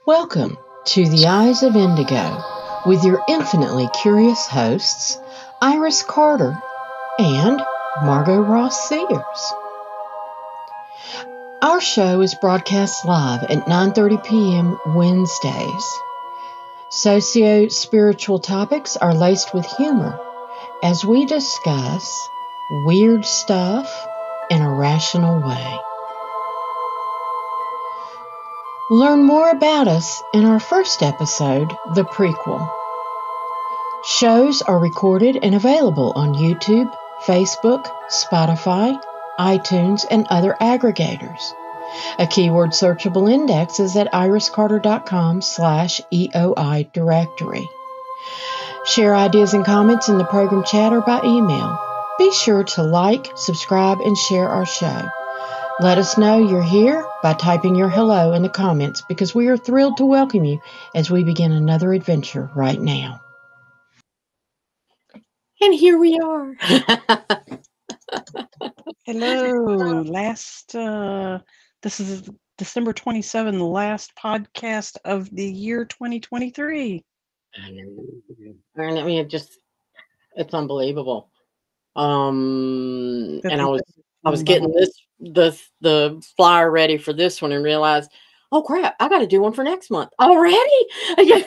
Welcome to The Eyes of Indigo with your infinitely curious hosts, Iris Carter and Margot Ross Sears. Our show is broadcast live at 9:30 p.m. Wednesdays. Socio-spiritual topics are laced with humor as we discuss weird stuff in a rational way. Learn more about us in our first episode, The Prequel. Shows are recorded and available on YouTube, Facebook, Spotify, iTunes, and other aggregators. A keyword searchable index is at iriscarter.com/EOI directory. Share ideas and comments in the program chat or by email. Be sure to like, subscribe, and share our show. Let us know you're here by typing your hello in the comments because we are thrilled to welcome you as we begin another adventure right now. And here we are. Hello. This is December 27, the last podcast of the year 2023. I mean, it's unbelievable. And I was getting the flyer ready for this one and realized, oh crap, I got to do one for next month already. I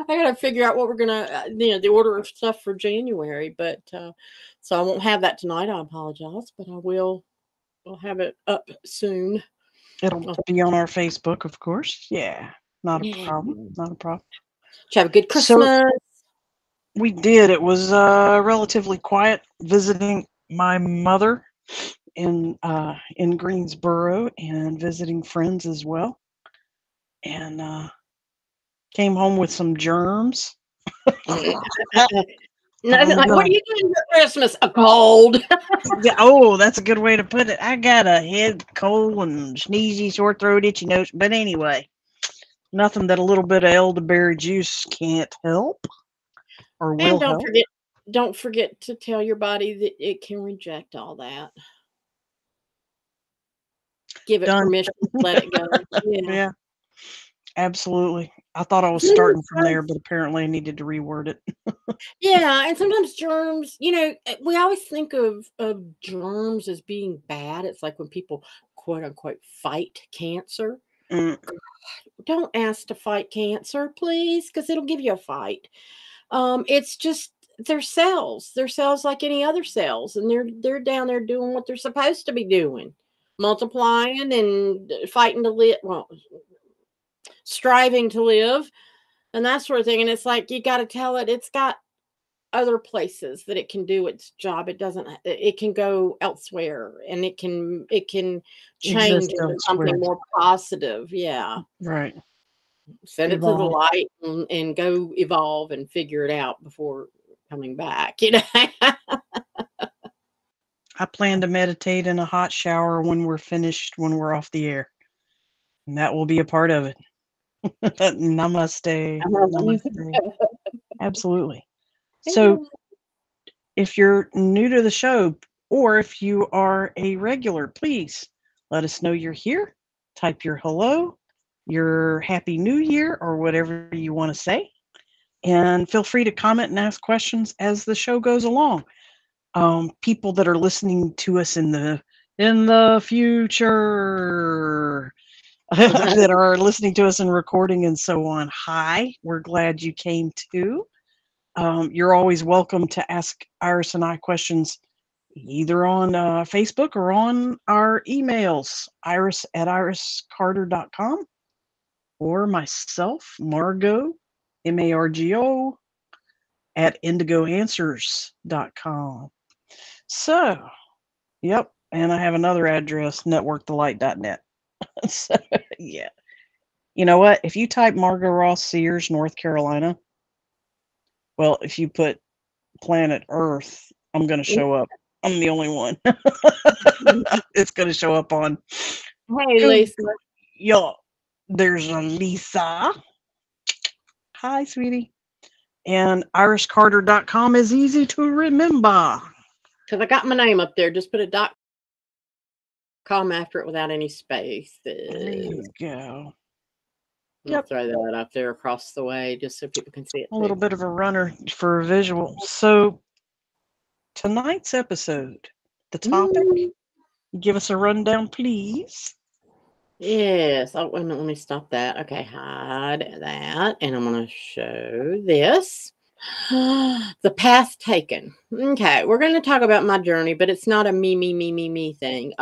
got to figure out what we're gonna, the order of stuff for January. But so I won't have that tonight. I apologize, but I'll have it up soon. It'll be on our Facebook, of course. Yeah, not a problem. Not a problem. Did you have a good Christmas? So, we did. It was relatively quiet, visiting my mother in Greensboro and visiting friends as well, and came home with some germs. Nothing like, what are you doing for Christmas? A cold. Yeah, oh, that's a good way to put it. I got a head cold and sneezy, sore throat, itchy nose. But anyway, nothing that a little bit of elderberry juice can't help or will help. Don't forget to tell your body that it can reject all that. Give it permission to let it go. Yeah, absolutely. I thought I was starting from there, but apparently I needed to reword it. Yeah, and sometimes germs, we always think of germs as being bad. It's like when people, quote unquote, fight cancer. Don't ask to fight cancer, please, because it'll give you a fight. It's just they're cells. They're cells like any other cells, and they're down there doing what they're supposed to be doing, multiplying and fighting to live. Well, striving to live, and that sort of thing. And it's like you got to tell it it's got other places that it can do its job. It can go elsewhere, and it can change into something more positive. Yeah, right. Send it to the light and go evolve and figure it out before coming back. I plan to meditate in a hot shower when we're finished, when we're off the air, and that will be a part of it. Namaste. Namaste. Absolutely. So if you're new to the show, or if you are a regular, please let us know you're here. Type your hello, your happy new year, or whatever you want to say. And feel free to comment and ask questions as the show goes along. People that are listening to us in the future that are listening to us and recording and so on, hi, we're glad you came too. You're always welcome to ask Iris and I questions either on Facebook or on our emails, iris@iriscarter.com, or myself, Margot, Margo, at indigoanswers.com. So, yep, and I have another address, networkthelight.net. So, yeah. You know what? If you type Margot Ross Sears, North Carolina, well, if you put planet Earth, I'm going to show up. I'm the only one. It's going to show up on. Hey, Lisa. Yo, there's a Lisa. Hi, sweetie. And iriscarter.com is easy to remember. Because I got my name up there. Just put a .com after it without any space. There you go. I'll throw that up there across the way just so people can see it. A little bit of a runner for a visual. So tonight's episode, the topic, give us a rundown, please. Yes. Oh, wait a minute. Let me stop that. Okay, hide that. And I'm going to show this. The path taken. Okay, we're going to talk about my journey, but it's not a me thing.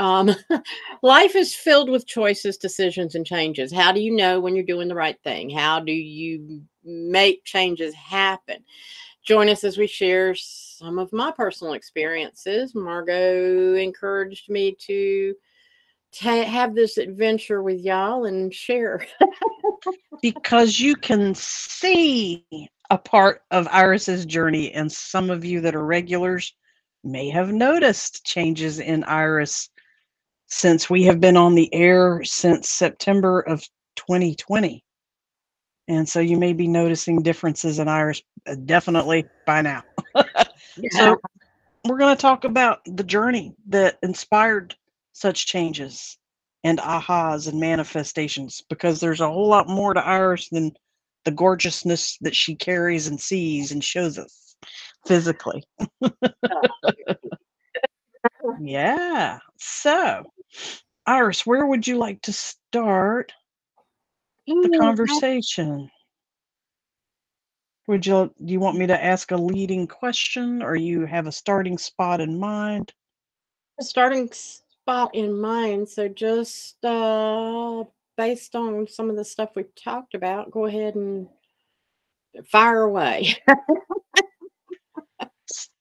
Life is filled with choices, decisions, and changes. How do you know when you're doing the right thing? How do you make changes happen? Join us as we share some of my personal experiences. Margot encouraged me to have this adventure with y'all and share. Because you can see a part of Iris's journey, and some of you that are regulars may have noticed changes in Iris since we have been on the air since September of 2020. And so you may be noticing differences in Iris definitely by now. So we're going to talk about the journey that inspired such changes and ahas and manifestations, because there's a whole lot more to Iris than the gorgeousness that she carries and sees and shows us physically. Yeah. So, Iris, where would you like to start the conversation? Do you want me to ask a leading question, or you have a starting spot in mind? A starting spot in mind. So just based on some of the stuff we've talked about, go ahead and fire away.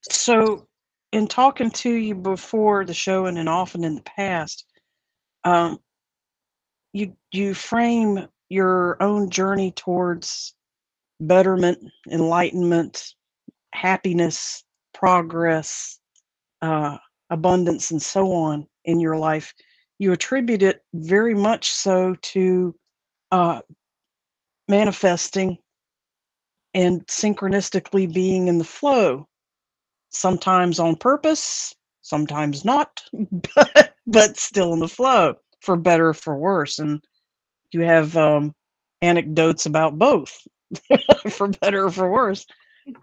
So, in talking to you before the show and then often in the past, you frame your own journey towards betterment, enlightenment, happiness, progress, abundance, and so on in your life. You attribute it very much so to manifesting and synchronistically being in the flow, sometimes on purpose, sometimes not, but still in the flow, for better or for worse. And you have anecdotes about both, for better or for worse,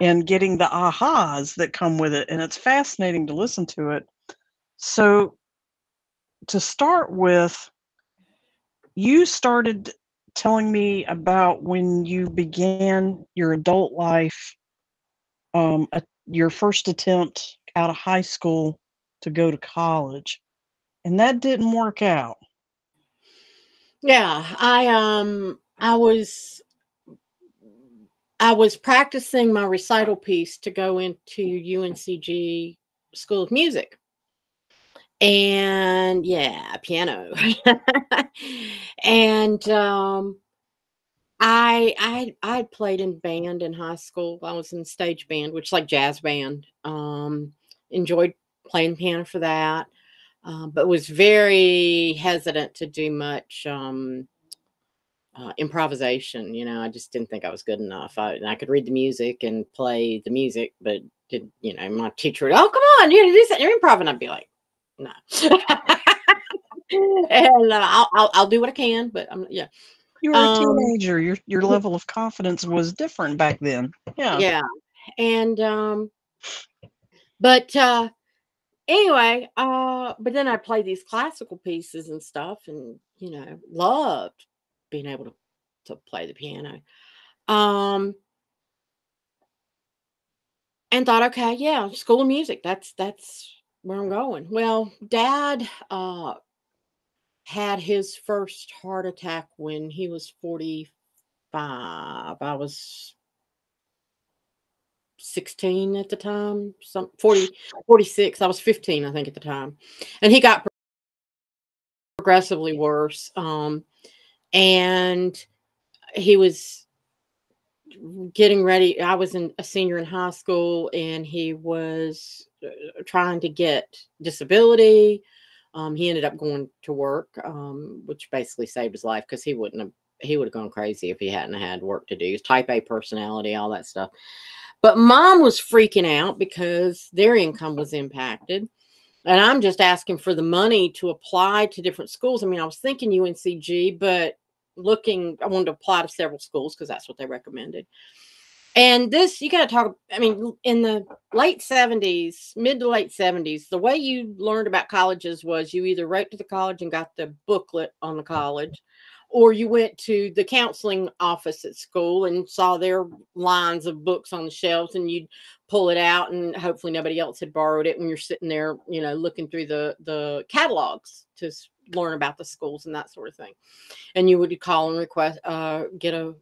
and getting the ahas that come with it. And it's fascinating to listen to it. So to start with, you started telling me about when you began your adult life, your first attempt out of high school to go to college, and that didn't work out. Yeah, I was practicing my recital piece to go into UNCG School of Music. And yeah, piano. And I played in band in high school. I was in stage band, which is like jazz band. Enjoyed playing piano for that, but was very hesitant to do much improvisation. You know, I just didn't think I was good enough. I could read the music and play the music, but my teacher would, oh, come on, you're gonna do something, you're improv, and I'd be like, no. And I'll do what I can, but yeah. You were a teenager. Your level of confidence was different back then. Yeah. Yeah. And but anyway, but then I played these classical pieces and stuff, and loved being able to play the piano. And thought, okay, yeah, School of Music, that's where I'm going. Well, Dad had his first heart attack when he was 45. I was 16 at the time, 46. I was 15, I think, at the time. And he got progressively worse. And he was getting ready. I was a senior in high school, and he was trying to get disability. He ended up going to work, which basically saved his life, because he would have gone crazy if he hadn't had work to do. He's type A personality, all that stuff. But Mom was freaking out because their income was impacted. And I'm just asking for the money to apply to different schools. I mean, I was thinking UNCG, but looking, I wanted to apply to several schools because that's what they recommended. And this, you got to talk, I mean, in the late 70s, mid to late 70s, the way you learned about colleges was you either wrote to the college and got the booklet on the college, or you went to the counseling office at school and saw their lines of books on the shelves, and you'd pull it out, and hopefully nobody else had borrowed it when you're sitting there, you know, looking through the catalogs to learn about the schools and that sort of thing. And you would call and request, get a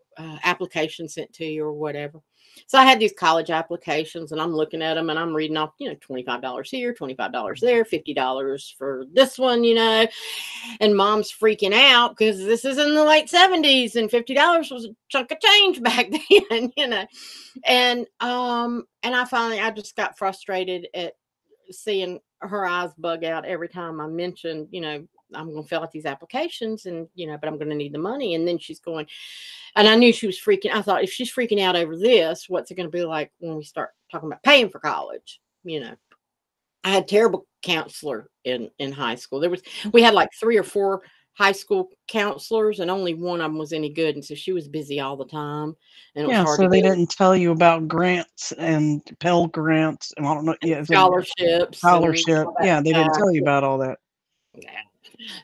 application sent to you or whatever. So I had these college applications, and I'm looking at them, and I'm reading off, you know, $25 here, $25 there, $50 for this one, you know, and mom's freaking out because this is in the late 70s and $50 was a chunk of change back then, you know. And I just got frustrated at seeing her eyes bug out every time I mentioned, you know, I'm going to fill out these applications and, you know, but I'm going to need the money. And then she's going, and I knew she was freaking. I thought, if she's freaking out over this, what's it going to be like when we start talking about paying for college? You know, I had a terrible counselor in high school. We had like 3 or 4 high school counselors, and only one of them was any good. And so she was busy all the time. And it was hard so to they didn't tell you about grants and Pell Grants and I don't know, scholarships. Scholarship. Yeah, they didn't tell you about all that. Yeah.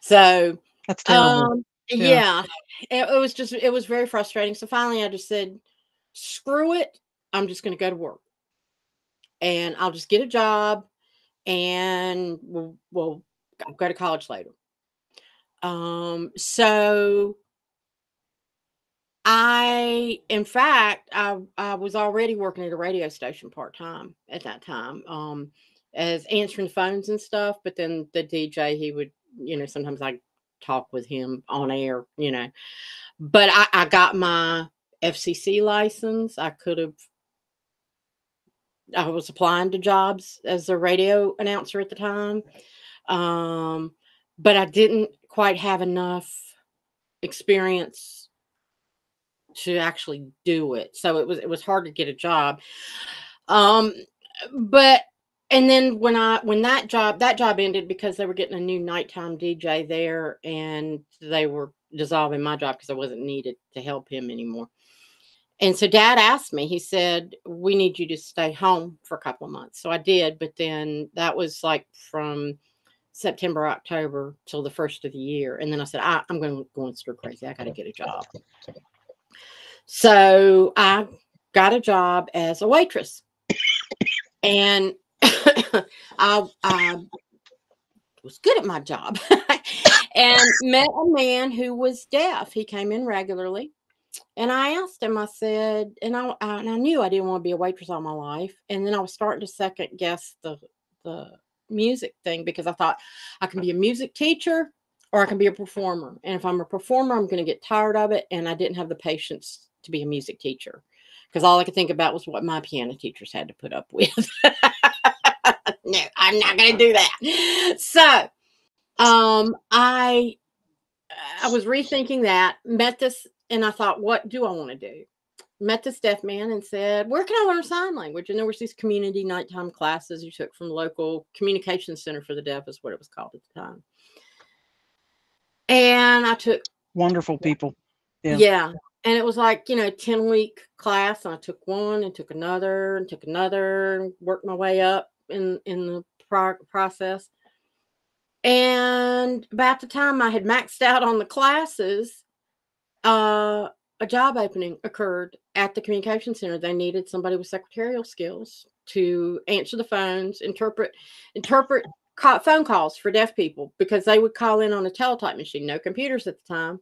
So that's terrible. Yeah, it was very frustrating. So finally I just said, screw it. I'm just going to go to work and I'll just get a job and we'll go to college later. So in fact, I was already working at a radio station part-time at that time, as answering phones and stuff. But then the DJ, he would, you know, sometimes I talk with him on air, you know, but I got my FCC license. I was applying to jobs as a radio announcer at the time. But I didn't quite have enough experience to actually do it. So it was hard to get a job. And then when that job ended because they were getting a new nighttime DJ there, and they were dissolving my job because I wasn't needed to help him anymore. And so Dad asked me, he said, we need you to stay home for a couple of months. So I did, but then that was like from September, October till the first of the year. And then I said, I'm going stir crazy. I got to get a job. So I got a job as a waitress. And I was good at my job and met a man who was deaf. He came in regularly. And I asked him, I said, and I knew I didn't want to be a waitress all my life. And then I was starting to second guess the music thing, because I thought I can be a music teacher or I can be a performer. And if I'm a performer, I'm going to get tired of it. And I didn't have the patience to be a music teacher because all I could think about was what my piano teachers had to put up with. No, I'm not going to do that. So I was rethinking that, met this, and I thought, what do I want to do? Met this deaf man and said, where can I learn sign language? And there was these community nighttime classes you took from local communication center for the deaf is what it was called at the time. And I took wonderful people. Yeah. And it was like, 10-week class. And I took one and took another and took another and worked my way up in the process. And about the time I had maxed out on the classes, a job opening occurred at the communication center. They needed somebody with secretarial skills to answer the phones, interpret phone calls for deaf people, because they would call in on a teletype machine, no computers at the time.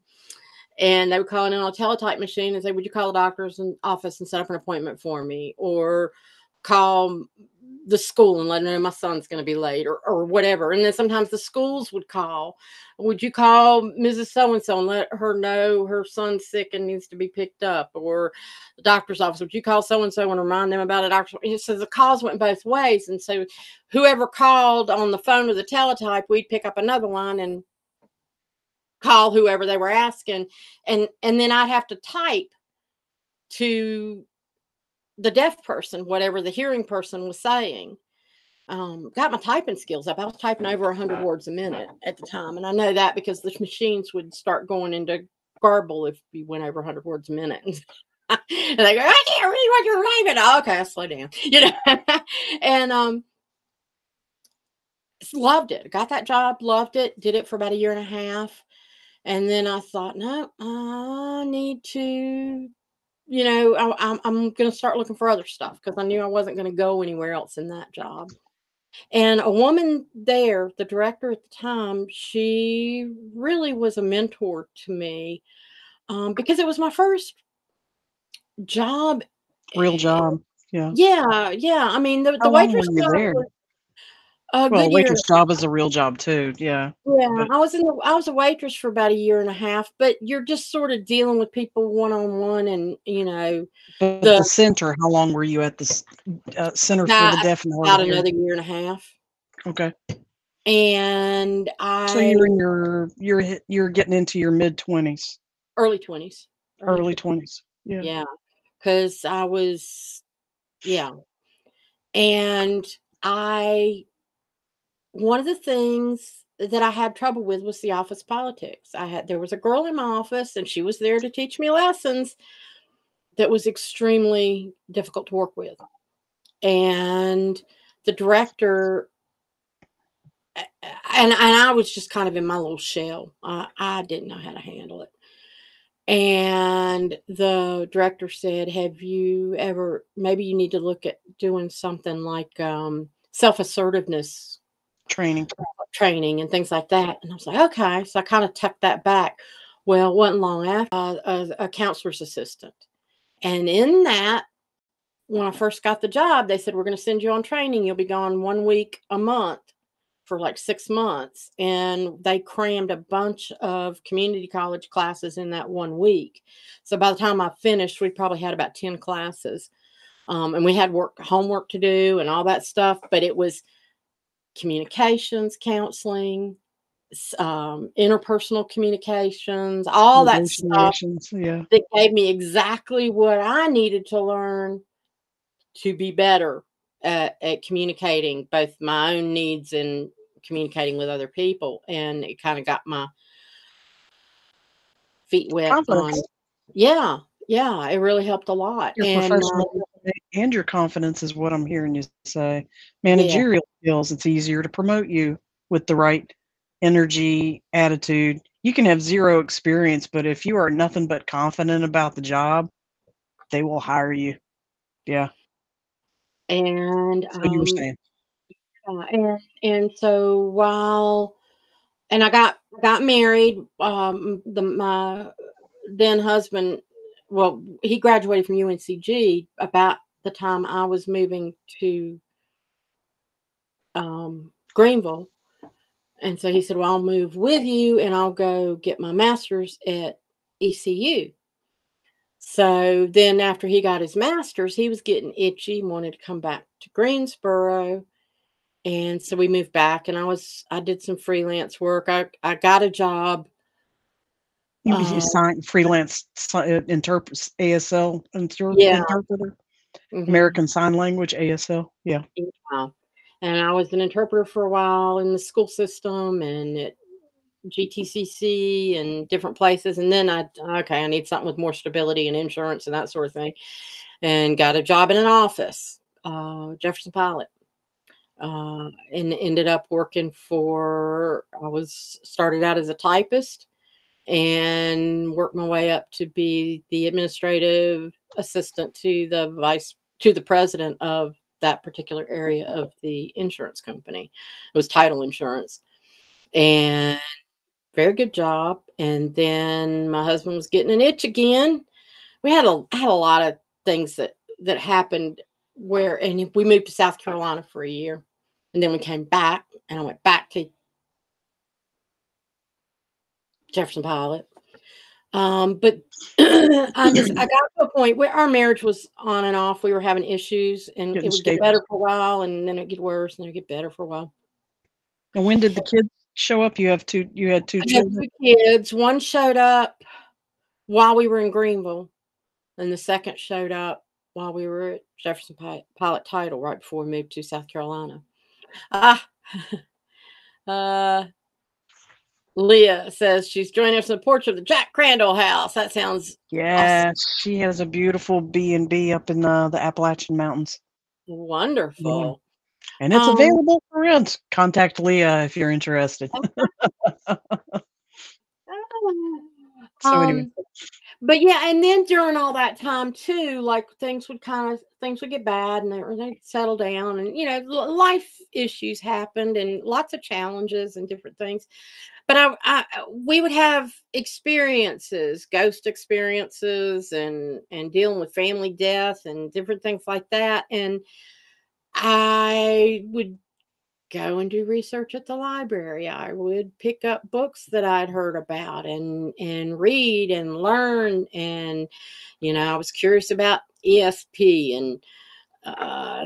And they would call in on a teletype machine and say, would you call a doctor's office and set up an appointment for me? Or call the school and let them know my son's going to be late, or whatever. And then sometimes the schools would call, would you call Mrs. So-and-so and let her know her son's sick and needs to be picked up? Or the doctor's office, would you call so-and-so and remind them about a doctor? So the calls went both ways. And so whoever called on the phone or the teletype, we'd pick up another line and call whoever they were asking. And then I'd have to type to the deaf person, whatever the hearing person was saying. Got my typing skills up. I was typing over 100 words a minute at the time. And I know that because the machines would start going into garble if you went over 100 words a minute. And they go, I can't read what you're writing. Okay, I'll slow down. And loved it. Got that job, loved it, did it for about a year and a half. And then I thought, no, I need to, I'm going to start looking for other stuff because I knew I wasn't going to go anywhere else in that job. And a woman there, the director at the time, she really was a mentor to me because it was my first job. Real job. Yeah. Yeah. I mean, the How long waitress were you job there? was a Well, good year. waitress job is a real job too. Yeah. Yeah, But I was a waitress for about a year and a half, but you're just sort of dealing with people one on one, and the the center, how long were you at the Center for the that Deaf and Hard of about Hearing? another year and a half, Okay. and So I you're in you're getting into your mid-20s, early 20s, early 20s. Yeah. yeah, because I was yeah, and I one of the things that I had trouble with was the office politics. There was a girl in my office, and she was there to teach me lessons that was extremely difficult to work with. And the director, and I was just kind of in my little shell. I didn't know how to handle it. And the director said, have you ever, maybe you need to look at doing something like self-assertiveness training and things like that. And I was like, okay. So I kind of tucked that back. Well, it wasn't long after a counselor's assistant. And in that, when I first got the job, they said, we're going to send you on training. You'll be gone 1 week a month for like 6 months. And they crammed a bunch of community college classes in that 1 week. So by the time I finished, we probably had about 10 classes. And we had homework to do and all that stuff, but it was communications, counseling, interpersonal communications, all that stuff Yeah. that gave me exactly what I needed to learn to be better at communicating both my own needs and communicating with other people. And it kind of got my feet wet on, Confidence. yeah, it really helped a lot. Your And professional and your confidence is what I'm hearing you say. yeah, Managerial skills, it's easier to promote you with the right energy, attitude. You can have 0 experience, but if you are nothing but confident about the job, they will hire you. Yeah. and So you were saying. and so and I got married. My then husband, well, he graduated from UNCG about the time I was moving to Greenville. And so he said, well, I'll move with you and I'll go get my master's at ECU. So then after he got his master's, he was getting itchy and wanted to come back to Greensboro. And so we moved back, and I did some freelance work. I got a job. You sign freelance ASL Yeah. interpreter, Mhm. American Sign Language, ASL. Yeah. Yeah. And I was an interpreter for a while in the school system and at GTCC and different places. And then I need something with more stability and insurance and that sort of thing. And got a job in an office, Jefferson Pilot. And ended up working started out as a typist and worked my way up to be the administrative assistant to the president of that particular area of the insurance company. It was title insurance, and very good job. And then my husband was getting an itch again. We had a lot of things that happened and we moved to South Carolina for a year, and then we came back, and I went back to Jefferson Pilot. But I got to a point where our marriage was on and off. We were having issues, and it would get better for a while, and then it'd get worse, and then it'd get better for a while. And when did the kids show up? You had two I had children? 2 kids. One showed up while we were in Greenville, and the second showed up while we were at Jefferson Pilot Title right before we moved to South Carolina. Ah, uh, Leah says she's joining us on the porch of the Jack Crandall house. That sounds Yes, awesome. she has a beautiful B&B up in the Appalachian Mountains. Yeah. Wonderful. And it's available for rent. Contact Leah if you're interested. So anyway. But yeah, and then during all that time too, like things would get bad and they'd settle down, and life issues happened and lots of challenges and different things. But we would have experiences, ghost experiences, and dealing with family death and different things like that. And I would go and do research at the library. I would pick up books that I'd heard about and read and learn. And I was curious about ESP and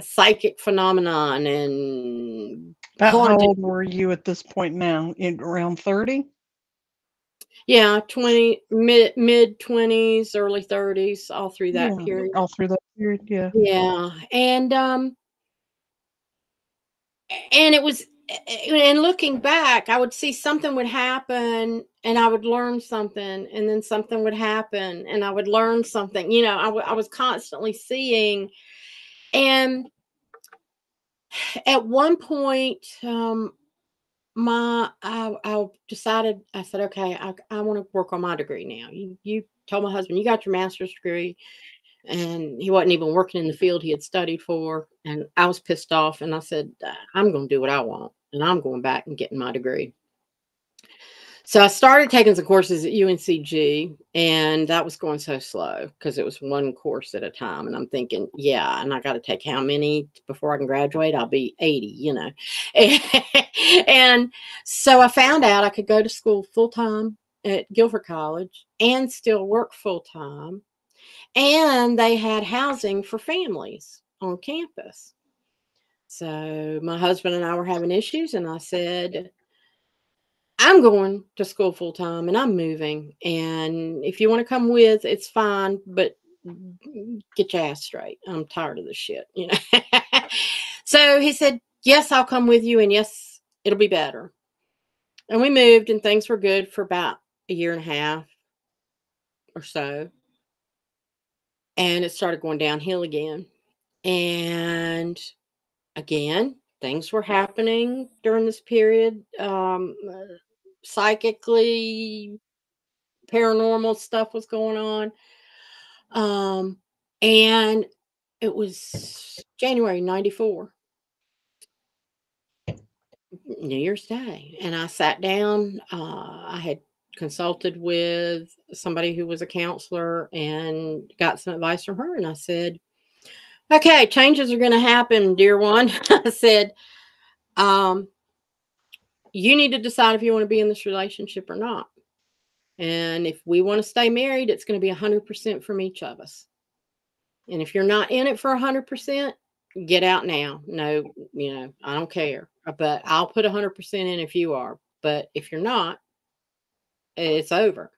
psychic phenomenon and About how haunted. old were you at this point now? Around 30? Yeah, 20, mid 20s, early 30s, all through that Yeah, period. all through that period, yeah. Yeah, and it was, and looking back, I would see something would happen and I would learn something, and then something would happen and I would learn something. I was constantly seeing. And at one point, I decided, I said, okay, I want to work on my degree now. You told my husband, you got your master's degree, and he wasn't even working in the field he had studied for. And I was pissed off, and I said, I'm going to do what I want, and I'm going back and getting my degree. So I started taking some courses at UNCG, and that was going so slow because it was one course at a time. And I'm thinking, yeah, and I got to take how many before I can graduate? I'll be 80. And so I found out I could go to school full time at Guilford College and still work full time. And they had housing for families on campus. So my husband and I were having issues, and I said, I'm going to school full time and I'm moving. And if you want to come with, it's fine, but get your ass straight. I'm tired of this shit. So he said, yes, I'll come with you. And yes, it'll be better. And we moved, and things were good for about a year and a half or so. And it started going downhill again. And again, things were happening during this period. Psychically, paranormal stuff was going on. And it was January 94, New Year's Day. And I sat down. I had consulted with somebody who was a counselor and got some advice from her. And I said, okay, changes are going to happen, dear one. I said, you need to decide if you want to be in this relationship or not. And if we want to stay married, it's going to be 100% from each of us. And if you're not in it for 100%, get out now. No, I don't care. But I'll put 100% in if you are. But if you're not, it's over.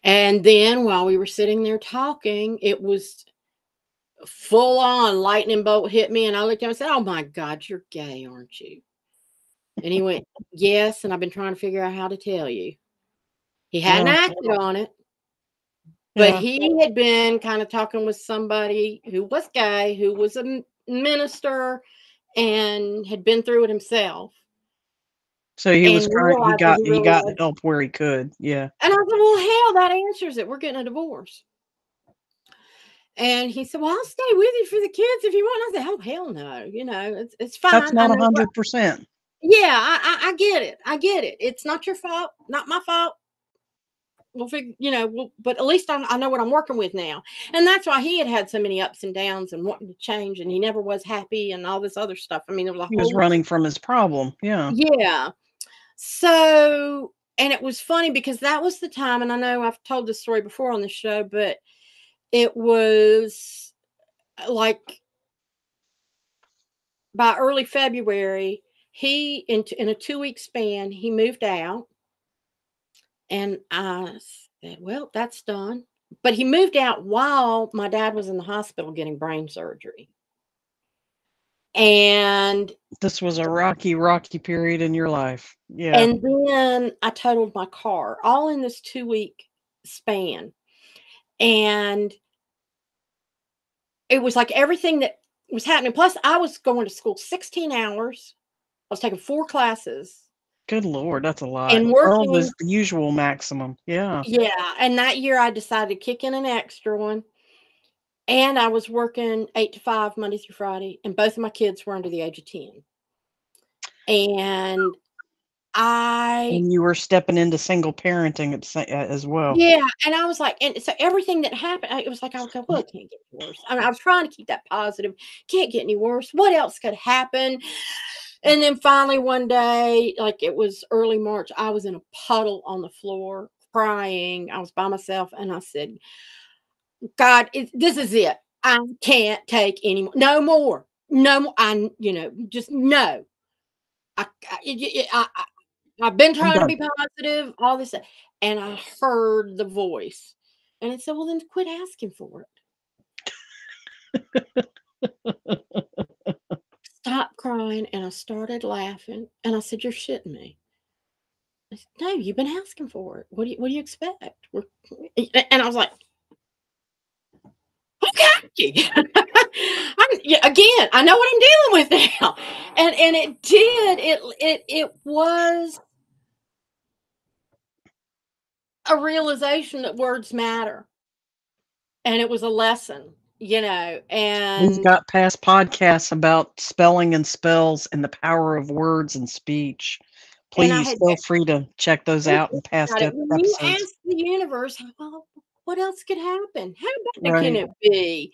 And then while we were sitting there talking, it was full on lightning bolt hit me. And I looked at him and said, oh my God, you're gay, aren't you? And he went, yes. And I've been trying to figure out how to tell you. He hadn't acted on it. But he had been kind of talking with somebody who was gay, who was a minister, and had been through it himself. So he was trying. He got help where he could. Yeah. And I said, well, hell, that answers it. We're getting a divorce. And he said, well, I'll stay with you for the kids if you want. I said, oh, hell no. It's fine. That's not 100%. Yeah, I get it. I get it. It's not your fault, not my fault. We'll figure, but at least I know what I'm working with now. And that's why he had so many ups and downs and wanting to change, and he never was happy and all this other stuff. I mean, he was running from his problem. Yeah. Yeah. So, and it was funny because that was the time, and I know I've told this story before on the show, but it was like by early February, he, in a 2-week span, he moved out. And I said, well, that's done. But he moved out while my dad was in the hospital getting brain surgery. And this was a rocky period in your life. Yeah. And then I totaled my car all in this 2-week span. And it was like everything that was happening. Plus, I was going to school 16 hours. I was taking 4 classes. Good Lord, that's a lot. And 12 is working. the usual maximum. Yeah. Yeah. And that year I decided to kick in an extra one. And I was working 8 to 5 Monday through Friday. And both of my kids were under the age of 10. And you were stepping into single parenting as well. Yeah, and I was like, and so everything that happened, it was like, I would go, well, it can't get any worse. I mean, I was trying to keep that positive. Can't get any worse. What else could happen? And then finally one day, like it was early March, I was in a puddle on the floor crying. I was by myself, and I said, God, this is it. I can't take any more. No more. No more. Just no. I've been trying to be positive, all this, and I heard the voice, and it said, "Well, then quit asking for it." Stop crying, and I started laughing, and I said, "You're shitting me." I said, "No, you've been asking for it. What do you expect?" And I was like, "Okay." Again, I know what I'm dealing with now, and it did. It was a realization that words matter. And it was a lesson, and we've got past podcasts about spelling and spells and the power of words and speech. Please feel free to check those out in past episodes. When you ask the universe, well, what else could happen? How bad can it be?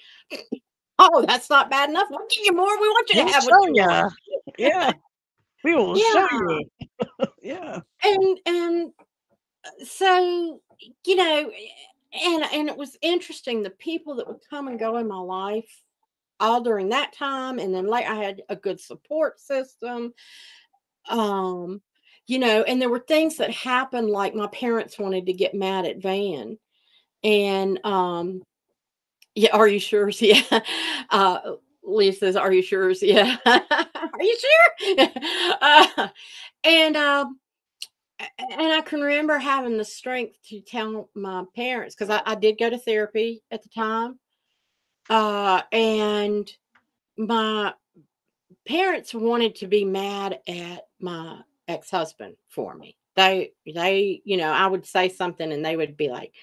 Oh, that's not bad enough. We'll give you more. We want you to have what you want. Yeah. We will show you. Yeah. And so, and it was interesting, the people that would come and go in my life all during that time. And then I had a good support system. And there were things that happened, like my parents wanted to get mad at Van. And yeah, are you sure? Yeah. Lisa says, are you sure? Yeah. Are you sure? And I can remember having the strength to tell my parents, because I did go to therapy at the time. And my parents wanted to be mad at my ex-husband for me. They, I would say something and they would be like,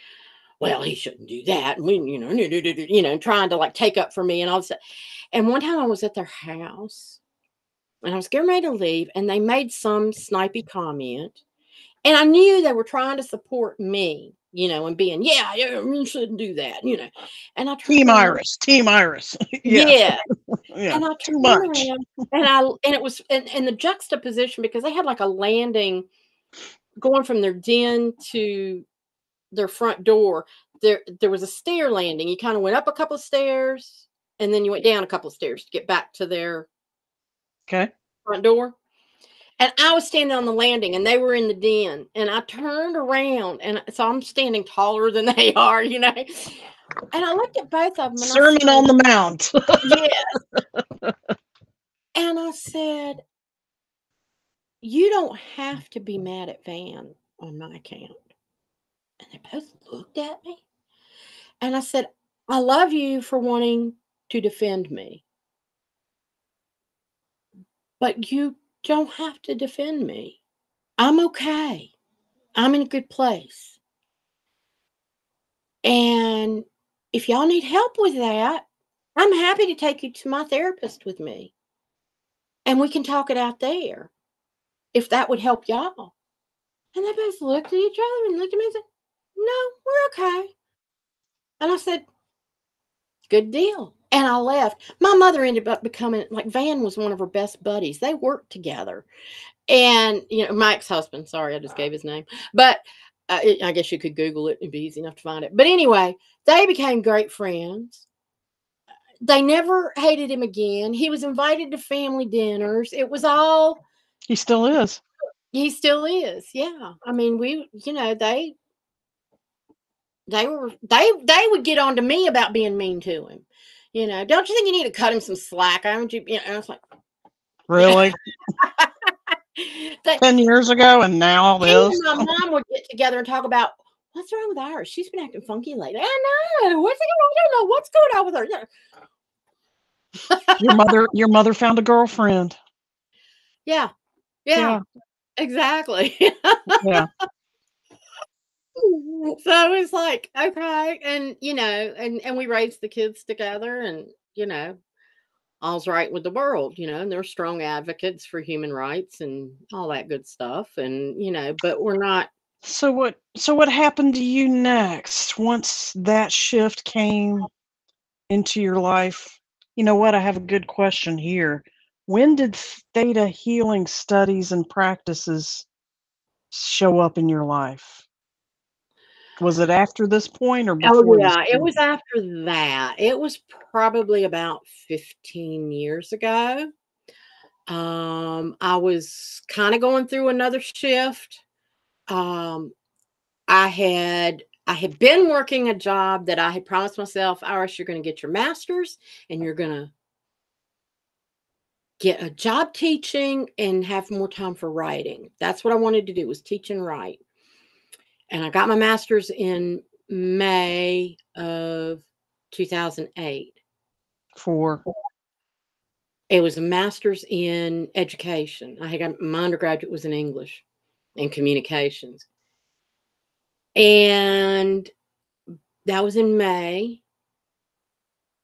well, he shouldn't do that. And we, trying to like take up for me and all this. And one time I was at their house and I was getting ready to leave, and they made some snipey comment. And I knew they were trying to support me, and being, yeah, you shouldn't do that, And I Team Iris. Yeah. Yeah. And I too much. And it was in the juxtaposition, because they had like a landing going from their den to their front door. There was a stair landing. You kind of went up a couple of stairs, and then you went down a couple of stairs to get back to their front door. And I was standing on the landing, and they were in the den. And I turned around, and so I'm standing taller than they are, And I looked at both of them. Sermon on the Mount. Yes. And I said, you don't have to be mad at Van on my account. And they both looked at me. And I said, I love you for wanting to defend me, but you don't have to defend me. I'm okay. I'm in a good place. And if y'all need help with that, I'm happy to take you to my therapist with me. And we can talk it out there, if that would help y'all. And they both looked at each other and looked at me and said, no, we're okay. And I said, good deal. And I left. My mother ended up becoming, like, Van was one of her best buddies. They worked together. And, my ex-husband, sorry, I just gave his name. But I guess you could Google it. It'd be easy enough to find it. But anyway, they became great friends. They never hated him again. He was invited to family dinners. It was all. He still is. He still is. Yeah. I mean, they would get on to me about being mean to him, don't you think you need to cut him some slack? Haven't you? And I was like, really? 10 years ago, and now all he and this. my mom would get together and talk about what's wrong with Iris. She's been acting funky lately. I know. What's going on? I don't know what's going on with her. Your mother found a girlfriend. Yeah. Exactly. Yeah. So it's like, okay. And, and we raised the kids together and, all's right with the world, and they're strong advocates for human rights and all that good stuff. And, but we're not. So what happened to you next once that shift came into your life? You know what? I have a good question here. When did theta healing studies and practices show up in your life? Was it after this point or Oh, before this yeah, it point? was after that. It was probably about 15 years ago. I was kind of going through another shift. Um, I had been working a job that I had promised myself, Iris, you're going to get your master's and you're going to get a job teaching and have more time for writing. That's what I wanted to do, was teach and write. And I got my master's in May of 2008. It was a master's in education. I had got my undergraduate was in English and communications. And that was in May.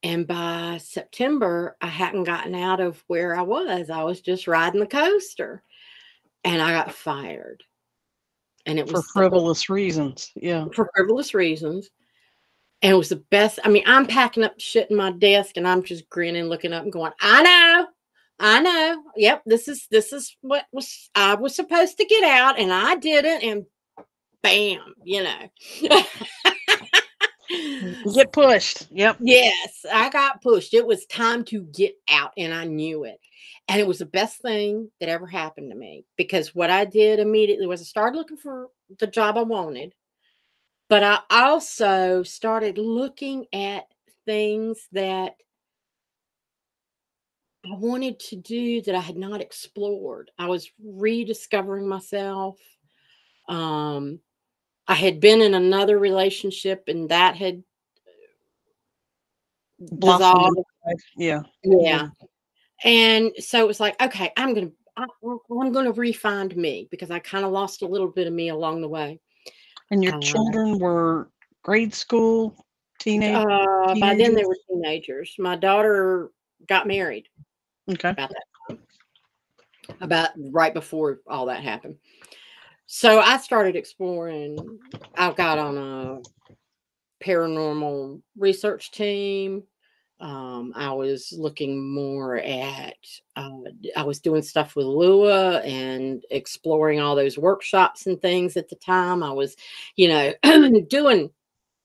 And by September, I hadn't gotten out of where I was. I was just riding the coaster. And I got fired. And it was for frivolous reasons. Yeah. For frivolous reasons. And it was the best. I mean, I'm packing up shit in my desk and I'm just grinning, looking up and going, I know. Yep, this is what I was supposed to get out and I didn't. And bam, You get pushed. Yep. Yes, I got pushed. It was time to get out and I knew it. And it was the best thing that ever happened to me, because what I did immediately was I started looking for the job I wanted. But I also started looking at things that I wanted to do that I had not explored. I was rediscovering myself. I had been in another relationship and that had dissolved. Yeah. Yeah. And so it was like, okay, I'm going to re-find me, because I kind of lost a little bit of me along the way. And your children were grade school, By then they were teenagers. My daughter got married. Okay. About that time. About right before all that happened. So I started exploring. I got on a paranormal research team. I was looking more at, I was doing stuff with Lua and exploring all those workshops and things at the time. I was, doing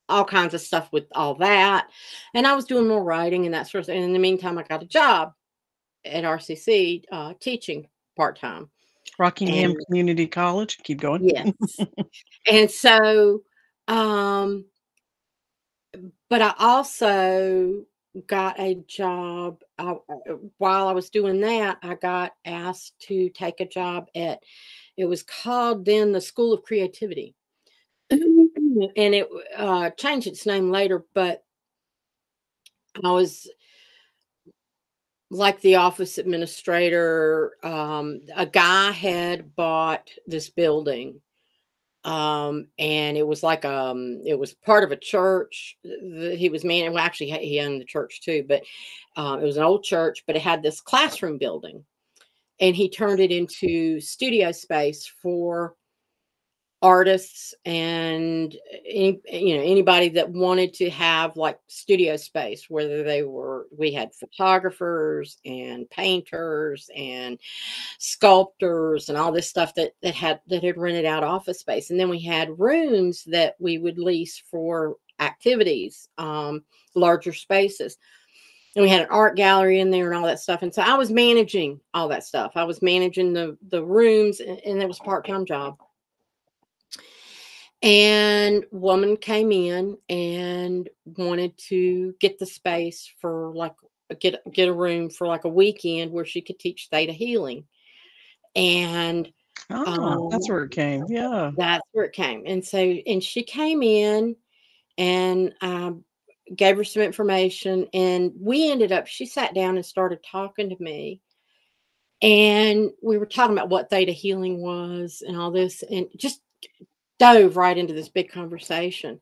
all kinds of stuff with all that. And I was doing more writing and that sort of thing. And in the meantime, I got a job at RCC teaching part-time. Rockingham Community College. Keep going. Yes. And so, but I also got a job while I was doing that. I got asked to take a job it was called then the School of Creativity. And it changed its name later, but I was like the office administrator. A guy had bought this building. And it was like, it was part of a church that he was managing. Well, actually he owned the church too, but, it was an old church, but it had this classroom building and he turned it into studio space for artists and anybody that wanted to have like studio space, whether we had photographers and painters and sculptors and all this stuff that had rented out office space. And then we had rooms that we would lease for activities, larger spaces. And we had an art gallery in there and all that stuff. And so I was managing all that stuff. I was managing the rooms, and it was a part-time job. And woman came in and wanted to get the space for like get a room for like a weekend where she could teach theta healing. And That's where it came. Yeah. that's where it came. And so and she came in and gave her some information, and we ended up she sat down and started talking to me, and we were talking about what theta healing was and all this, and just dove right into this big conversation.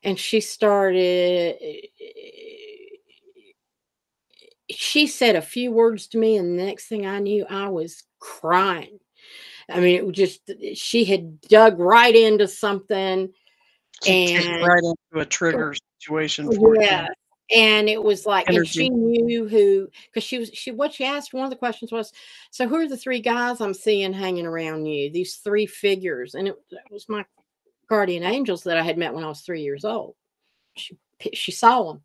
And she said a few words to me, and the next thing I knew, I was crying. I mean, it was just she had dug right into something. She kicked And right into a trigger situation for you. yeah, and it was like, and Energy. she knew who, because what she asked, one of the questions was, so who are the three guys I'm seeing hanging around you? These three figures, and it was my guardian angels that I had met when I was 3 years old. She saw them,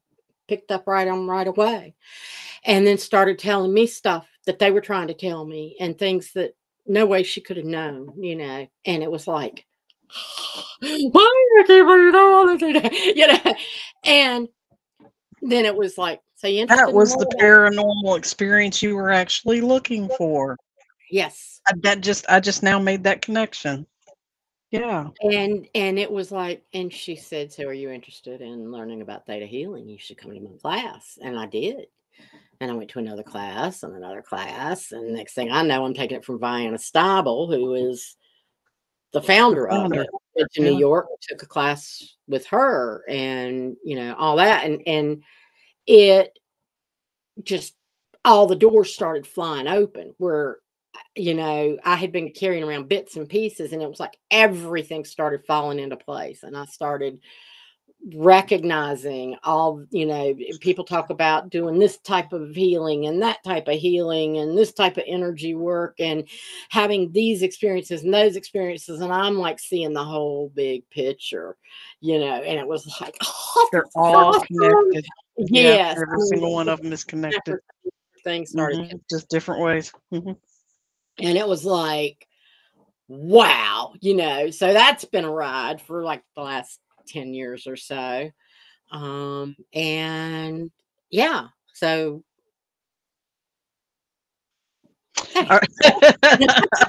picked up right on right away, and then started telling me stuff that they were trying to tell me, and things that no way she could have known, and it was like, why do people you know all this? And then it was like, so you That interested in was more the of that? paranormal experience you were actually looking for. Yes. I just now made that connection. Yeah. And it was like, and she said, so are you interested in learning about theta healing? You should come to my class. And I did. And I went to another class and another class. And next thing I know, I'm taking it from Vianna Stabile, who is the The founder of founder. it. Went to New Yeah. York, took a class with her, and all that. And it just, all the doors started flying open where, I had been carrying around bits and pieces, and it was like everything started falling into place. And I started recognizing all, people talk about doing this type of healing and that type of healing and this type of energy work and having these experiences and those experiences. And I'm like seeing the whole big picture, and it was like, oh, They're this is all awesome. connected. Yeah, Yes. every single one of them is connected. Things started, Just different ways. and it was like, wow, so that's been a ride for like the last 10 years or so. And yeah, so All hey. right.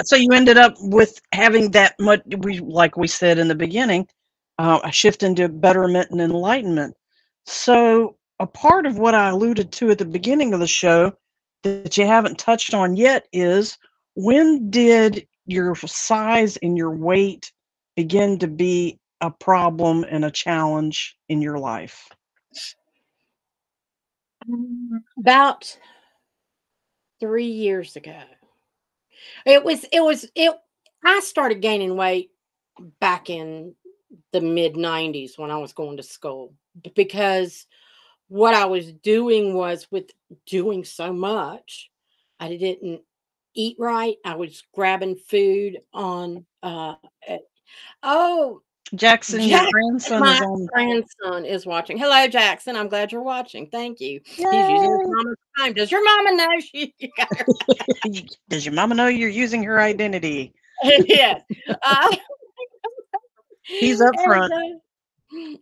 So you ended up with having that much, like we said in the beginning, a shift into betterment and enlightenment. So a part of what I alluded to at the beginning of the show that you haven't touched on yet is, when did your size and your weight begin to be a problem and a challenge in your life? About 3 years ago. It I started gaining weight back in the mid 90s when I was going to school, because what I was doing was, with doing so much, I didn't eat right. I was grabbing food on oh, Jackson, your Jack, grandson is my on. grandson is watching. Hello, Jackson. I'm glad you're watching. Thank you. He's using his Yay! mama's time. Does your mama know she you got her? Does your mama know you're using her identity? Yes. Uh, He's up front.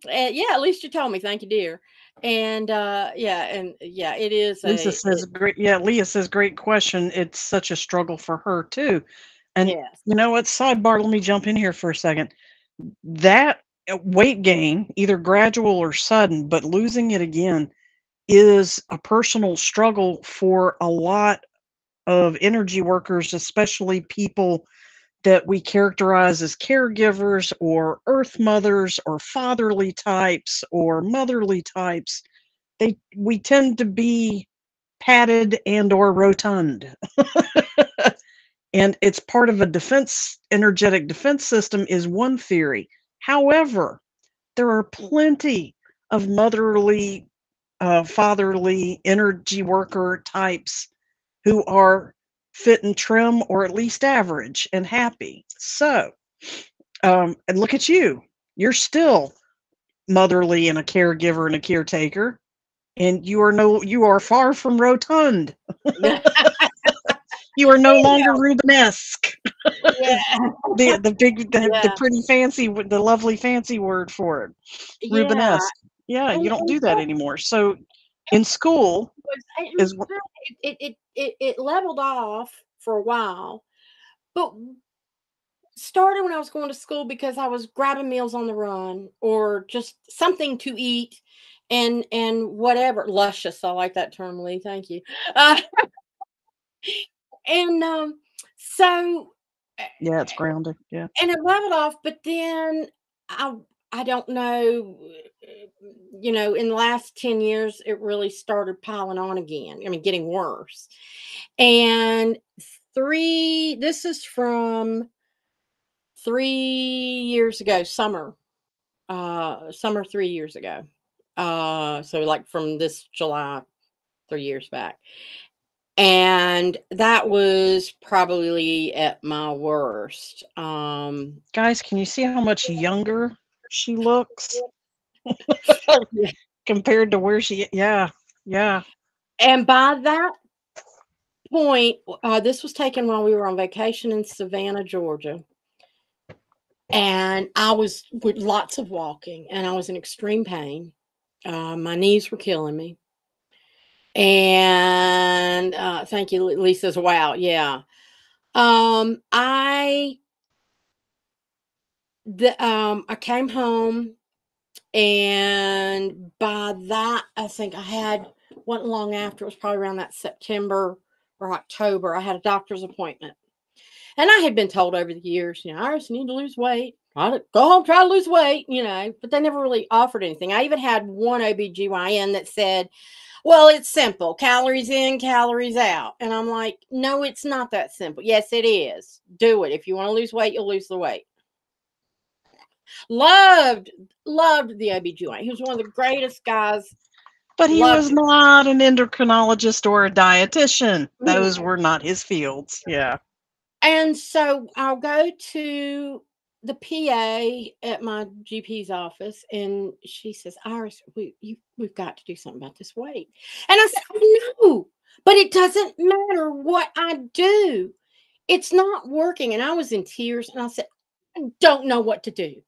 yeah, at least you told me. Thank you, dear. And yeah, it is Lisa a says, great. Yeah, Leah says, great question. It's such a struggle for her too. And yes. you know what? Sidebar, let me jump in here for a second. That weight gain, either gradual or sudden, but losing it again, is a personal struggle for a lot of energy workers, especially people that we characterize as caregivers or earth mothers or fatherly types or motherly types. We tend to be padded and or rotund. And it's part of a energetic defense system is one theory. However, there are plenty of motherly, fatherly energy worker types who are fit and trim, or at least average and happy. So, and look at you. You're still motherly and a caregiver and a caretaker, and you are far from rotund. You are no longer Rubenesque. Yeah. The pretty fancy, the lovely fancy word for it. Yeah. Rubenesque. Yeah, you don't And do that anymore. So in school is it leveled off for a while, but started when I was going to school because I was grabbing meals on the run or just something to eat and whatever. Luscious. I like that term, Lee. Thank you. Uh, and so yeah, it's grounded. Yeah. and it leveled off, but then I I don't know, in the last 10 years it really started piling on again. I mean, getting worse. And this is from 3 years ago, summer 3 years ago. So like from this July, 3 years back. And that was probably at my worst. Guys, can you see how much younger she looks compared to where she? Yeah. And by that point, this was taken while we were on vacation in Savannah, Georgia. And I was with lots of walking, and I was in extreme pain. My knees were killing me. And thank you, Lisa's. Wow, yeah. I came home, and by that, I think wasn't long after. It was probably around that September or October. I had a doctor's appointment. And I had been told over the years, I just need to lose weight. Go home, try to lose weight, but they never really offered anything. I even had one OBGYN that said, well, it's simple. Calories in, calories out. And I'm like, no, it's not that simple. Yes, it is. Do it. If you want to lose weight, you'll lose the weight. Loved the OBGYN. He was one of the greatest guys. But he was not an endocrinologist or a dietitian. Those were not his fields. Yeah. And so I'll go to the PA at my GP's office, and she says, Iris, we've got to do something about this weight. And I said, no, but it doesn't matter what I do. It's not working. And I was in tears, and I said, I don't know what to do.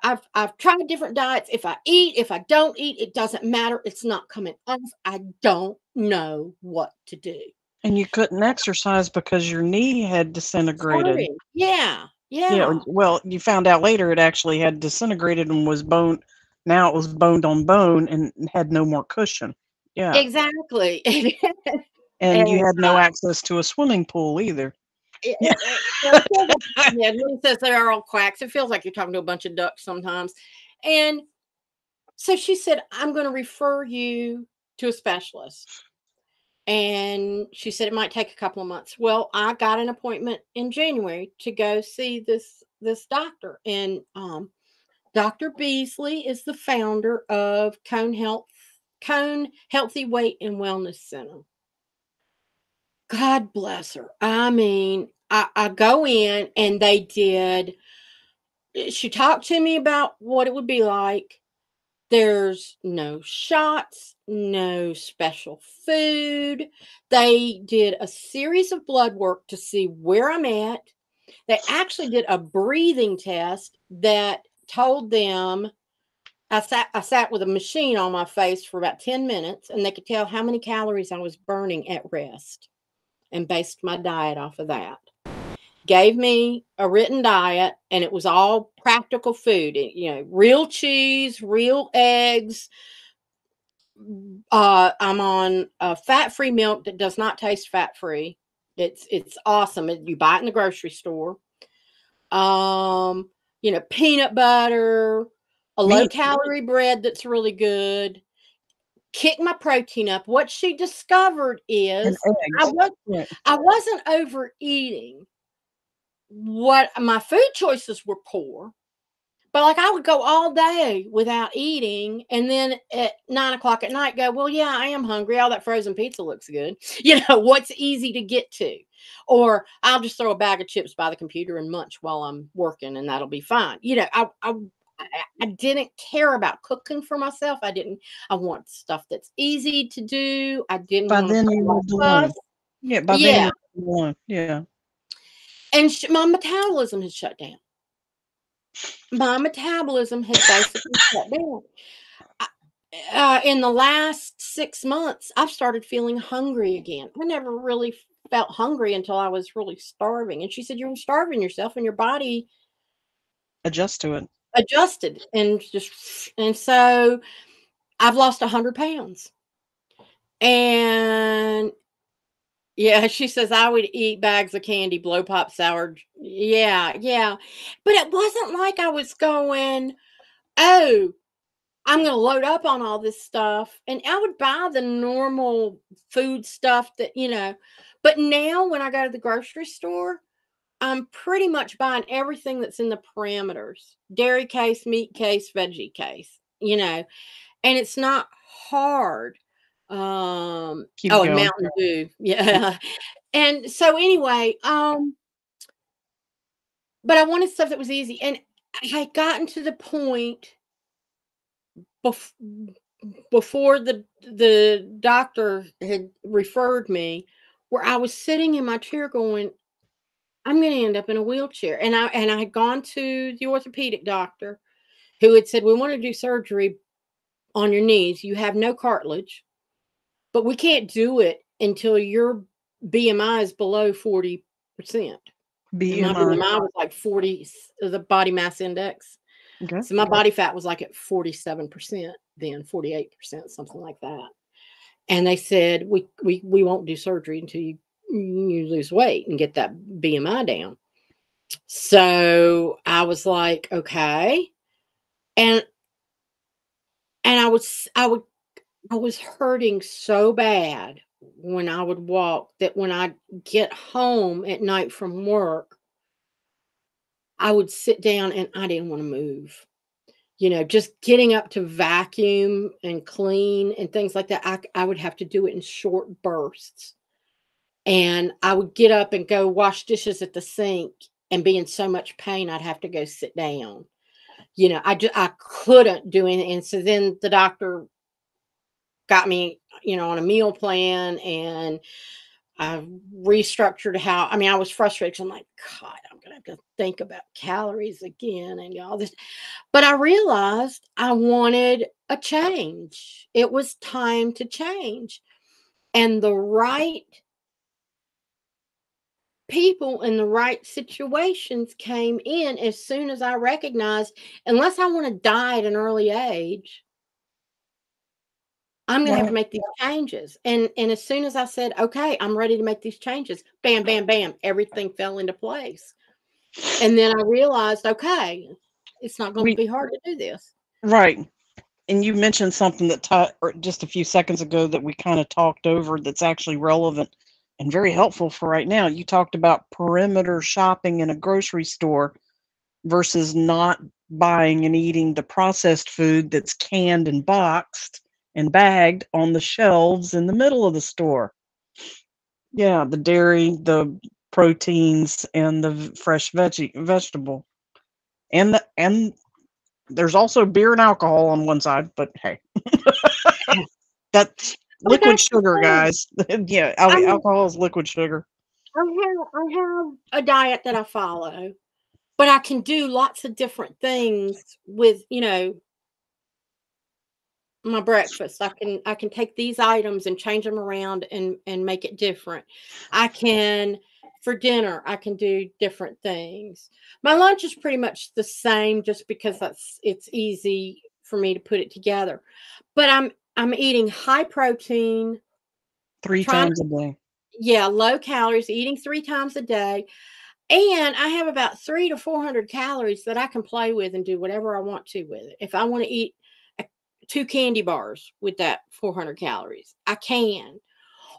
I've tried different diets. If I eat, if I don't eat, it doesn't matter. It's not coming off. I don't know what to do. And you couldn't exercise because your knee had disintegrated. Sorry. Yeah. Well, you found out later it actually had disintegrated and was bone. Now it was boned on bone and had no more cushion. Yeah. Exactly. And you had no access to a swimming pool either. Yeah, Lynn says they're all quacks. It feels like you're talking to a bunch of ducks sometimes. And so she said, I'm going to refer you to a specialist. And she said it might take a couple of months. Well, I got an appointment in January to go see this doctor. And Dr. Beasley is the founder of Cone Healthy Weight and Wellness Center. God bless her. I mean, I go in, and she talked to me about what it would be like. There's no shots, no special food. They did a series of blood work to see where I'm at. They actually did a breathing test that told them I sat with a machine on my face for about 10 minutes, and they could tell how many calories I was burning at rest, and based my diet off of that. Gave me a written diet, and it was all practical food, real cheese, real eggs. I'm on a fat-free milk that does not taste fat-free. It's awesome. You buy it in the grocery store. Peanut butter, a low-calorie bread that's really good. Kick my protein up. What she discovered is I wasn't overeating. What my food choices were poor, but like I would go all day without eating, and then at 9:00 at night go, well, yeah, I am hungry. All that frozen pizza looks good. What's easy to get to, or I'll just throw a bag of chips by the computer and munch while I'm working, and that'll be fine. I didn't care about cooking for myself. I want stuff that's easy to do. I didn't want to fuss. Yeah, by being Yeah. the one. Yeah. And my metabolism had shut down. My metabolism had basically shut down. In the last 6 months, I've started feeling hungry again. I never really felt hungry until I was really starving, and she said, "You're starving yourself, and your body Adjust to it. adjusted," and so I've lost 100 pounds. And yeah, she says I would eat bags of candy, blow pop sour. Yeah, yeah. But it wasn't like I was going, "Oh, I'm going to load up on all this stuff." And I would buy the normal food stuff that, but now when I go to the grocery store, I'm pretty much buying everything that's in the parameters: dairy case, meat case, veggie case, and it's not hard. Keep Oh, and going. Mountain Dew. Yeah. And so anyway, but I wanted stuff that was easy. And I had gotten to the point bef- before the doctor had referred me, where I was sitting in my chair going, I'm going to end up in a wheelchair. And I had gone to the orthopedic doctor, who had said, we want to do surgery on your knees. You have no cartilage, but we can't do it until your BMI is below 40%. And my BMI. BMI was like 40, the body mass index. Okay. So my body fat was like at 47%, then 48%, something like that. And they said, we won't do surgery until you lose weight and get that BMI down. So I was like, okay. And I was hurting so bad when I would walk that when I get home at night from work, I would sit down and I didn't want to move. Just getting up to vacuum and clean and things like that, I would have to do it in short bursts. And I would get up and go wash dishes at the sink and be in so much pain, I'd have to go sit down. I couldn't do anything. And so then the doctor got me, on a meal plan, and I restructured I was frustrated, 'cause I'm like, God, I'm going to have to think about calories again and all this. But I realized I wanted a change. It was time to change. And the right people in the right situations came in as soon as I recognized, unless I want to die at an early age, I'm gonna have to Right. make these changes. And as soon as I said, okay, I'm ready to make these changes, bam, bam, bam, everything fell into place. And then I realized, okay, it's not going to We be hard to do this. right. And you mentioned something that or just a few seconds ago that we kind of talked over that's actually relevant and very helpful for right now. You talked about perimeter shopping in a grocery store versus not buying and eating the processed food that's canned and boxed and bagged on the shelves in the middle of the store. Yeah, the dairy, the proteins, and the fresh vegetable. And there's also beer and alcohol on one side, but hey, that's But liquid that's the sugar, thing. guys. Yeah, I mean, alcohol is liquid sugar. I have a diet that I follow, but I can do lots of different things with, my breakfast. I can take these items and change them around and make it different. I can For dinner, I can do different things. My lunch is pretty much the same, just because it's easy for me to put it together. But I'm eating high protein, Three trying times a day. yeah, low calories, eating 3 times a day, and I have about 3 to 400 calories that I can play with and do whatever I want to with it. If I want to eat a 2 candy bars with that 400 calories, I can.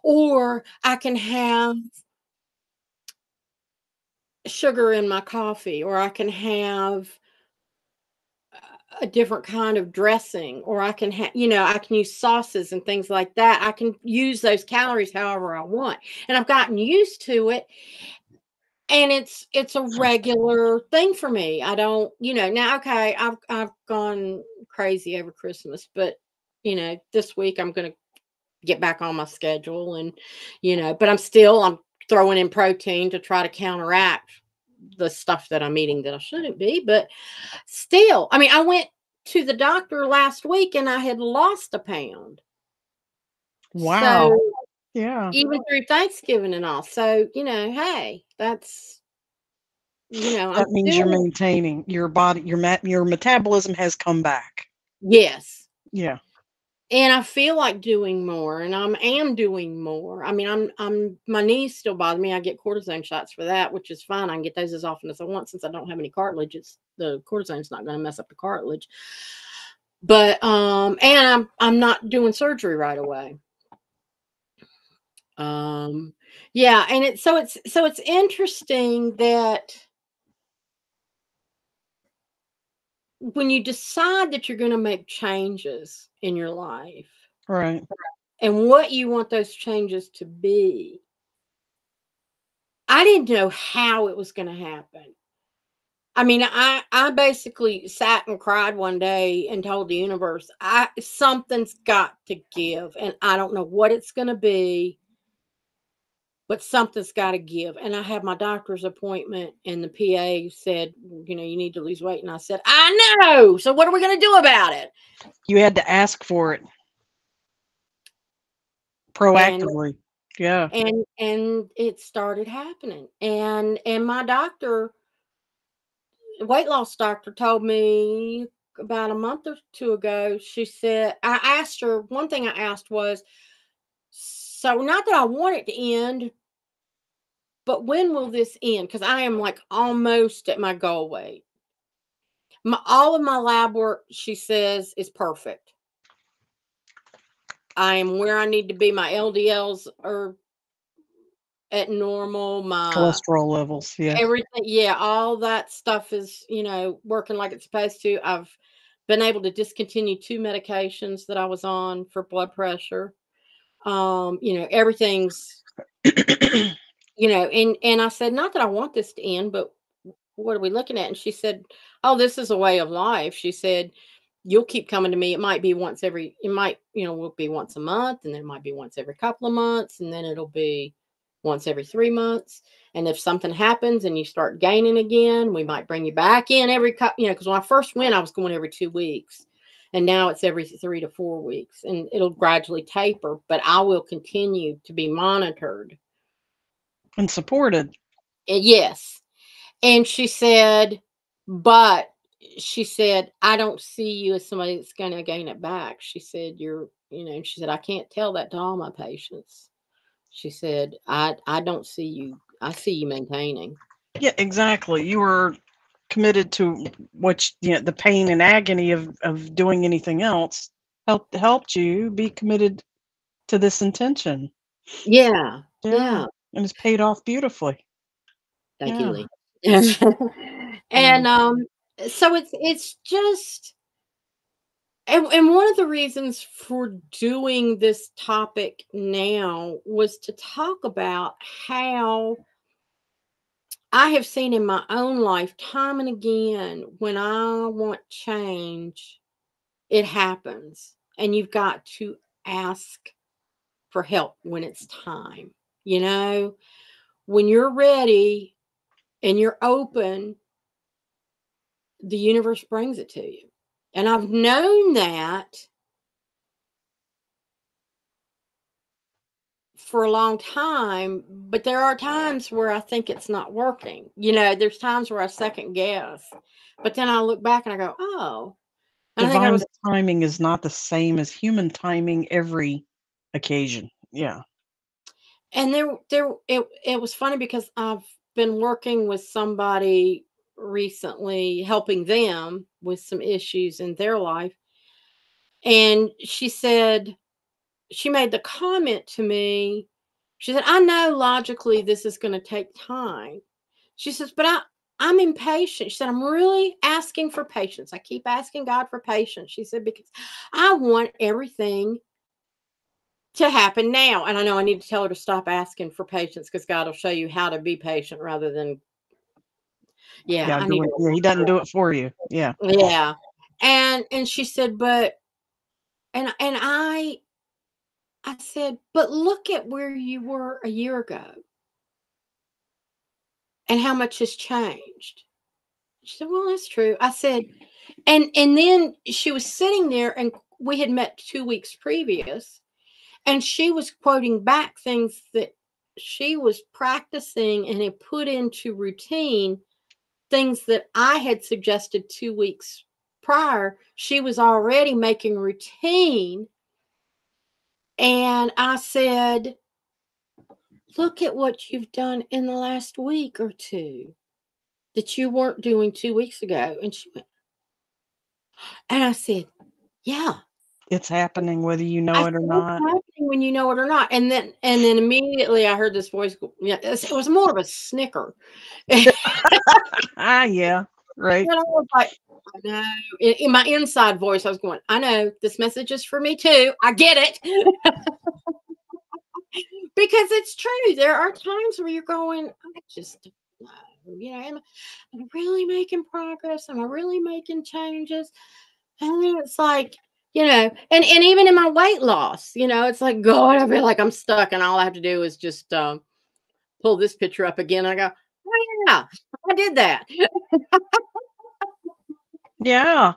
Or I can have sugar in my coffee, or I can have a different kind of dressing, or I can I can use sauces and things like that. I can use those calories however I want. And I've gotten used to it. And it's a regular thing for me. I don't, now, okay, I've gone crazy over Christmas, but this week I'm gonna get back on my schedule, and but I'm throwing in protein to try to counteract the stuff that I'm eating that I shouldn't be. But still, I mean, I went to the doctor last week and I had lost a pound. Wow. So yeah. even through Thanksgiving and all. So, hey, that's That I'm means you're maintaining your body, your metabolism has come back. Yes. Yeah. And I feel like doing more, and am doing more. I mean, my knees still bother me. I get cortisone shots for that, which is fine. I can get those as often as I want since I don't have any cartilage. The cortisone's not going to mess up the cartilage. But and I'm not doing surgery right away. Yeah, and it's interesting that when you decide that you're going to make changes in your life, right, and what you want those changes to be, I didn't know how it was going to happen. I mean, I basically sat and cried one day and told the universe, something's got to give, and I don't know what it's going to be, but something's got to give. And I had my doctor's appointment, and the PA said, you need to lose weight. And I said, I know. So what are we going to do about it? You had to ask for it proactively. Yeah. And it started happening. And my doctor, weight loss doctor, told me about a month or two ago, she said, I asked her, one thing I asked was, so not that I want it to end, but when will this end? Because I am like almost at my goal weight. All of my lab work, she says, is perfect. I am where I need to be. My LDLs are at normal. My cholesterol levels, yeah. Everything, yeah, all that stuff is, working like it's supposed to. I've been able to discontinue 2 medications that I was on for blood pressure. Everything's, and I said, not that I want this to end, but what are we looking at? And she said, oh, this is a way of life. She said, you'll keep coming to me. It might be will be once a month, and then it might be once every couple of months, and then it'll be once every 3 months. And if something happens and you start gaining again, we might bring you back in every because when I first went, I was going every 2 weeks, and now it's every 3 to 4 weeks, and it'll gradually taper, but I will continue to be monitored and supported. Yes. And she said, but she said, I don't see you as somebody that's going to gain it back. She said, and she said, I can't tell that to all my patients. She said, I don't see you. I see you maintaining. Yeah, exactly. You were committed to the pain and agony of doing anything else helped you be committed to this intention. Yeah. And it's paid off beautifully. Thank you, Lee. And so it's just, and one of the reasons for doing this topic now was to talk about how I have seen in my own life time and again, when I want change, it happens. And you've got to ask for help when it's time. When you're ready and you're open, the universe brings it to you. And I've known that for a long time, but there are times where I think it's not working. There's times where I second guess, but then I look back and I go, oh. And divine timing is not the same as human timing every occasion. Yeah. And it was funny because I've been working with somebody recently, helping them with some issues in their life. And she made the comment to me. She said, I know logically this is going to take time. She says, but I'm impatient. She said, I'm really asking for patience. I keep asking God for patience. She said, because I want everything to happen now. And I know I need to tell her to stop asking for patience, because God will show you how to be patient rather than, He doesn't do it for you. Yeah. Yeah. And she said, but, and I said, but look at where you were a year ago and how much has changed. She said, well, that's true. I said, and then she was sitting there and we had met 2 weeks previous, and she was quoting back things that she was practicing and had put into routine, things that I had suggested 2 weeks prior. She was already making routine. And I said, look at what you've done in the last week or two that you weren't doing 2 weeks ago. And she went, and I said, yeah. It's happening whether you know I it or said, not. it's happening when you know it or not. And then immediately I heard this voice go, yeah, it was more of a snicker. Yeah, right. And I was like, I know. In my inside voice, I was going, I know this message is for me too. I get it. Because it's true. There are times where you're going, I just don't know. Am I really making progress? Am I really making changes? And then it's like, and even in my weight loss, it's like, God, I feel like I'm stuck. And all I have to do is just pull this picture up again. And I go, oh, yeah, I did that. Yeah.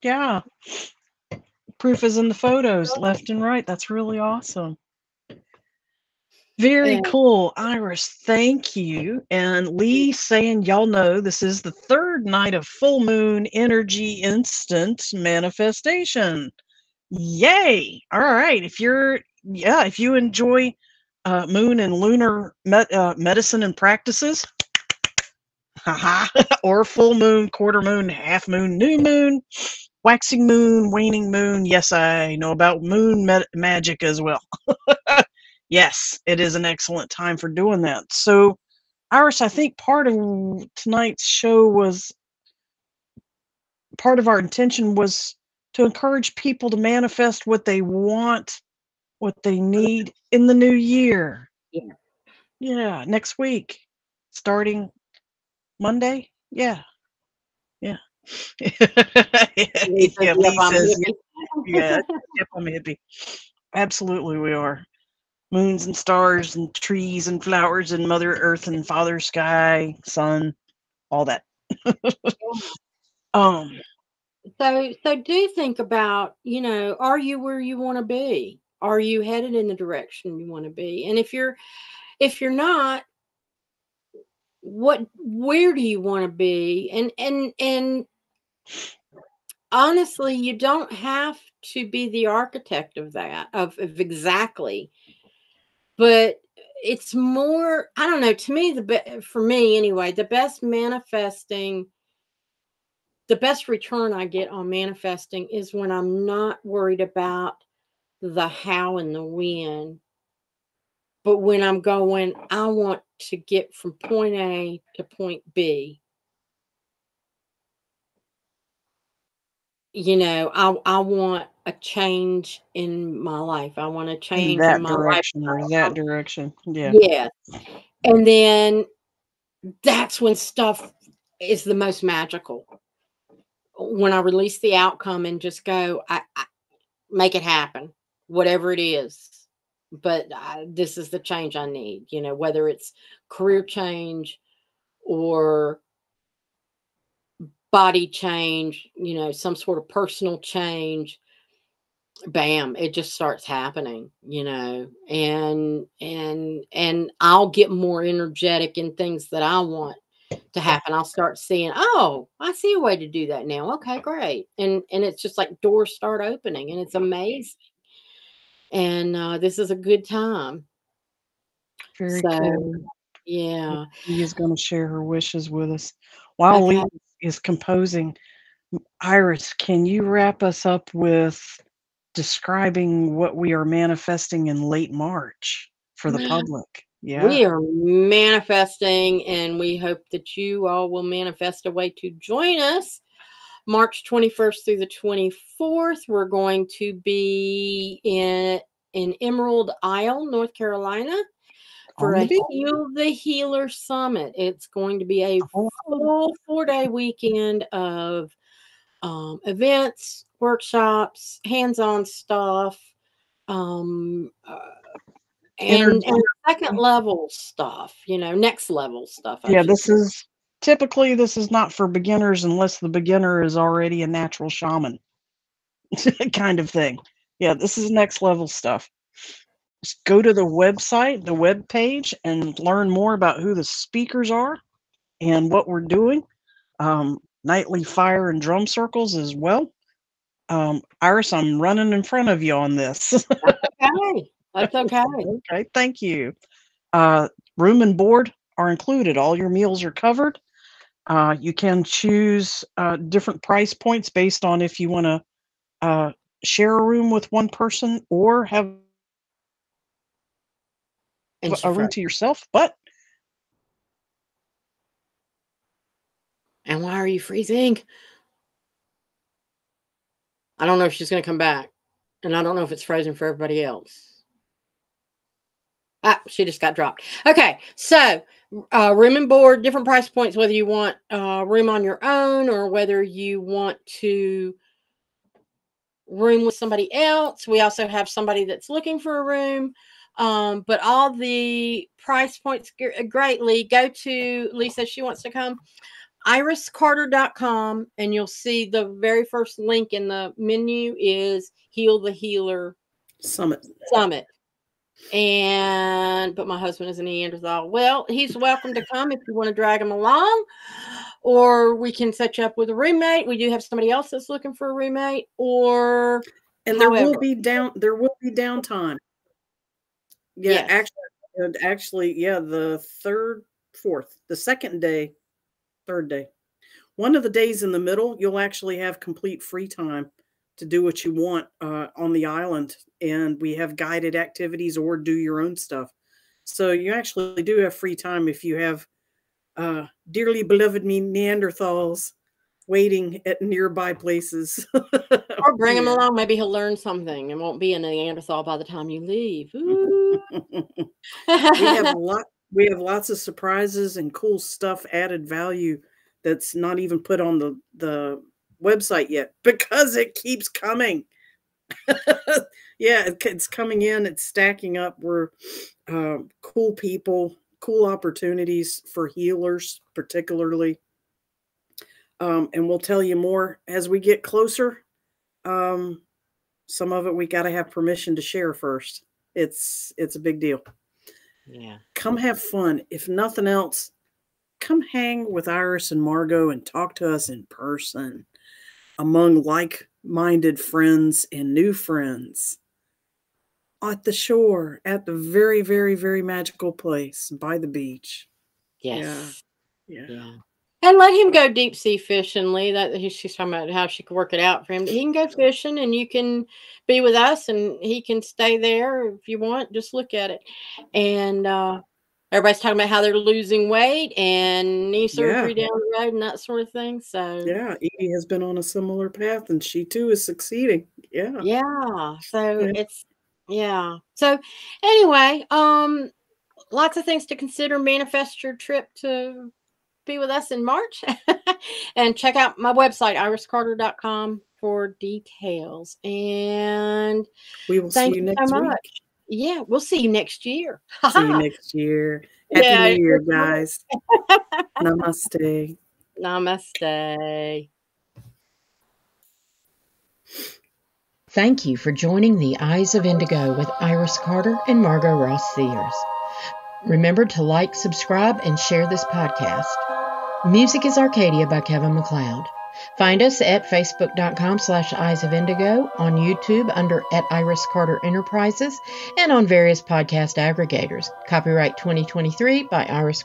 Yeah. Proof is in the photos, left and right. That's really awesome. Very And cool. Iris, thank you. And Lee saying, y'all know this is the third night of full moon energy instant manifestation. Yay. All right. If you enjoy moon and lunar medicine and practices, or full moon, quarter moon, half moon, new moon, waxing moon, waning moon. Yes, I know about moon magic as well. Yes, it is an excellent time for doing that. So, Iris, I think part of tonight's show was part of our intention was to encourage people to manifest what they want, what they need in the new year. yeah. Yeah, next week, starting Monday. Yeah, yeah. Lee says, Yeah, yep, Lee I'm says, yeah, hippie. yep, I'm hippie. Absolutely, we are. Moons and stars and trees and flowers and Mother Earth and Father Sky, Sun, all that. um, So do think about, are you where you want to be? Are you headed in the direction you want to be? And if you're not, where do you want to be? And honestly, you don't have to be the architect of that, of exactly, but it's more, I don't know, to me, for me anyway, the best return I get on manifesting is when I'm not worried about the how and the when, but when I'm going, I want to get from point A to point B. I want a change in my life. I want a in change in that my direction or that lifestyle. direction. Yeah. Yes. And then that's when stuff is the most magical. When I release the outcome and just go, I make it happen, whatever it is. But this is the change I need, whether it's career change or body change, some sort of personal change. Bam, it just starts happening, and I'll get more energetic in things that I want to happen. I'll start seeing, oh, I see a way to do that now. Okay, great. And it's just like doors start opening and it's amazing. And this is a good time. Very So cool. yeah. Lee is going to share her wishes with us. While Okay. Lee is composing, Iris, can you wrap us up with describing what we are manifesting in late March for the public? Yeah. We are manifesting, and we hope that you all will manifest a way to join us. March 21st through the 24th, we're going to be in Emerald Isle, North Carolina, for On a the beach. Heal the Healer Summit. It's going to be a Oh, full 4-day weekend of events, workshops, hands-on stuff. and second level stuff, next level stuff. This is not for beginners unless the beginner is already a natural shaman kind of thing. Yeah, this is next level stuff. Just go to the website, the web page, and learn more about who the speakers are and what we're doing. Nightly fire and drum circles as well. Iris, I'm running in front of you on this. That's okay. That's okay. Okay, thank you. Room and board are included. All your meals are covered. You can choose different price points based on if you want to share a room with one person or have a room to yourself. And why are you freezing? I don't know if she's going to come back. And I don't know if it's frozen for everybody else. She just got dropped. Okay, so room and board, different price points, whether you want a room on your own or whether you want to room with somebody else. We also have somebody that's looking for a room. But all the price points greatly. Go to Lisa, she wants to come. iriscarter.com, and you'll see the very first link in the menu is Heal the Healer Summit. But my husband is a Neanderthal. Well, he's welcome to come if you want to drag him along, or we can set you up with a roommate. We do have somebody else that's looking for a roommate, there will be downtime. Yeah, yes. Actually, the third day. One of the days in the middle, you'll actually have complete free time to do what you want on the island. And we have guided activities or do your own stuff. So you actually do have free time if you have dearly beloved Neanderthals waiting at nearby places. Or bring him along. Maybe he'll learn something and won't be a Neanderthal by the time you leave. We have lots of surprises and cool stuff, added value that's not even put on the website yet because it keeps coming. It's coming in. It's stacking up. We're cool people, cool opportunities for healers, particularly. And we'll tell you more as we get closer. Some of it we got to have permission to share first. It's a big deal. Yeah. Come have fun. If nothing else, come hang with Iris and Margot and talk to us in person among like-minded friends and new friends at the shore, at the very, very, very magical place by the beach. Yes. Yeah. And let him go deep sea fishing, Lee. She's talking about how she could work it out for him. He can go fishing, and you can be with us, and he can stay there if you want. Just look at it. And everybody's talking about how they're losing weight and knee surgery down the road and that sort of thing. So Edie has been on a similar path, and she too is succeeding. So anyway, lots of things to consider. Manifest your trip to be with us in March. And check out my website, iriscarter.com, for details. And we will see you next week. Yeah, we'll see you next year. See you next year. Happy New Year, guys. Namaste. Namaste. Thank you for joining the Eyes of Indigo with Iris Carter and Margot Ross Sears. Remember to like, subscribe, and share this podcast. Music is Arcadia by Kevin MacLeod. Find us at facebook.com/Eyes of Indigo, on YouTube under @Iris Carter Enterprises, and on various podcast aggregators. Copyright 2023 by Iris